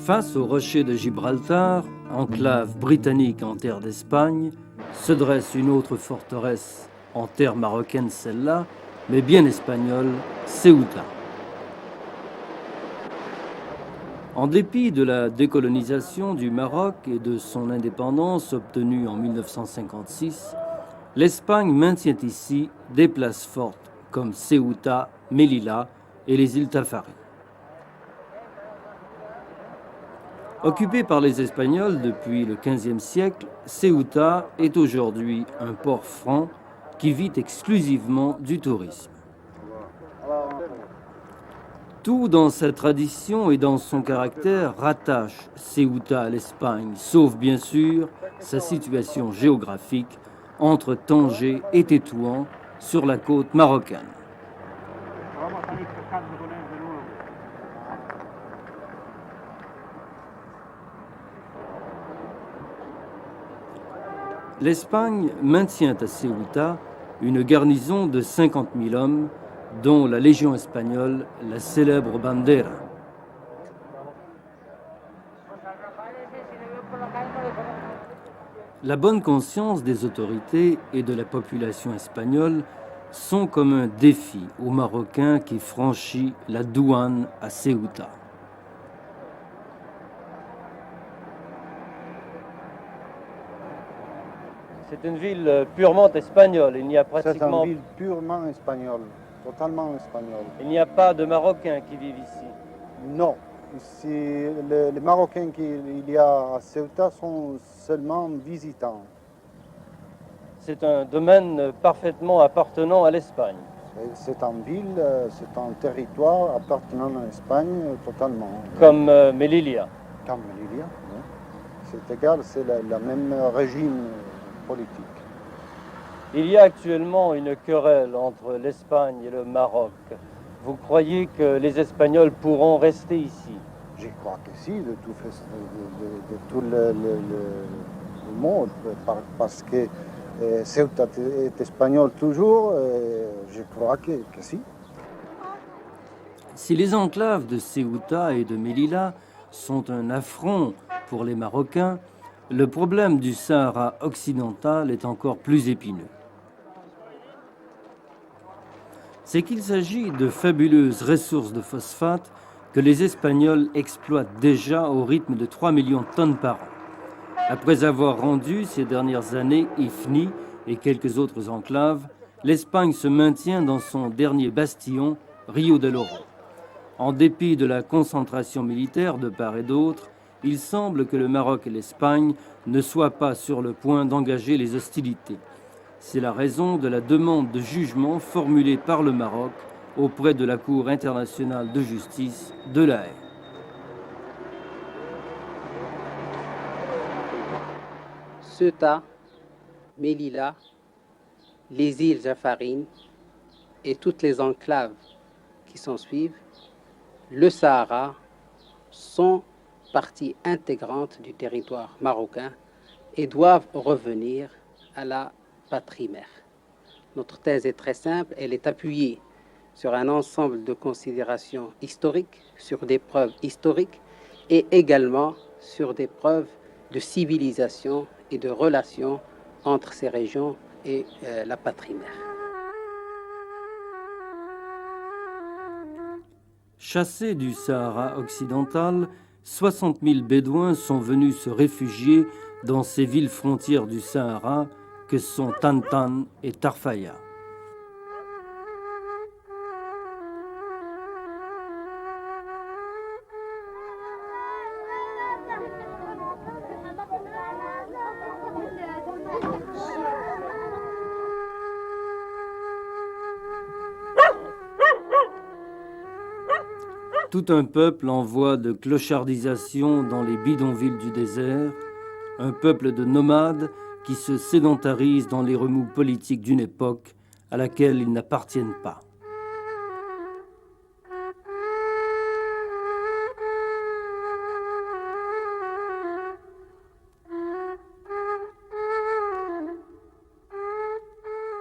Face au rocher de Gibraltar, enclave britannique en terre d'Espagne, se dresse une autre forteresse, en terre marocaine celle-là, mais bien espagnole, Ceuta. En dépit de la décolonisation du Maroc et de son indépendance obtenue en 1956, l'Espagne maintient ici des places fortes comme Ceuta, Melilla et les îles Tafari. Occupée par les Espagnols depuis le XVe siècle, Ceuta est aujourd'hui un port franc qui vit exclusivement du tourisme. Tout dans sa tradition et dans son caractère rattache Ceuta à l'Espagne, sauf bien sûr sa situation géographique entre Tanger et Tétouan sur la côte marocaine. L'Espagne maintient à Ceuta une garnison de 50 000 hommes, dont la Légion espagnole, la célèbre Bandera. La bonne conscience des autorités et de la population espagnole sont comme un défi aux Marocains qui franchit la douane à Ceuta. C'est une ville purement espagnole. Il n'y a pratiquement... C'est une ville purement espagnole, totalement espagnole. Il n'y a pas de Marocains qui vivent ici. Non. Ici, les Marocains qu'il y a à Ceuta sont seulement visitants. C'est un domaine parfaitement appartenant à l'Espagne. C'est une ville, c'est un territoire appartenant à l'Espagne totalement. Comme Melilla. Comme Melilla, oui. C'est égal, c'est le même régime politique. Il y a actuellement une querelle entre l'Espagne et le Maroc. Vous croyez que les Espagnols pourront rester ici? Je crois que si, de tout le monde, parce que Ceuta est espagnol toujours, je crois que si. Si les enclaves de Ceuta et de Melilla sont un affront pour les Marocains, le problème du Sahara occidental est encore plus épineux. C'est qu'il s'agit de fabuleuses ressources de phosphate que les Espagnols exploitent déjà au rythme de 3 millions de tonnes par an. Après avoir rendu ces dernières années Ifni et quelques autres enclaves, l'Espagne se maintient dans son dernier bastion, Rio del Oro. En dépit de la concentration militaire de part et d'autre, il semble que le Maroc et l'Espagne ne soient pas sur le point d'engager les hostilités. C'est la raison de la demande de jugement formulée par le Maroc auprès de la Cour internationale de justice de La Haye. Ceuta, Melilla, les îles Jafarines et toutes les enclaves qui s'en suivent, le Sahara sont partie intégrante du territoire marocain et doivent revenir à la patrie mère. Notre thèse est très simple, elle est appuyée sur un ensemble de considérations historiques, sur des preuves historiques et également sur des preuves de civilisation et de relations entre ces régions et la patrie mère. Chassés du Sahara occidental, 60 000 Bédouins sont venus se réfugier dans ces villes frontières du Sahara que sont Tantan et Tarfaya. Tout un peuple en voie de clochardisation dans les bidonvilles du désert, un peuple de nomades qui se sédentarisent dans les remous politiques d'une époque à laquelle ils n'appartiennent pas.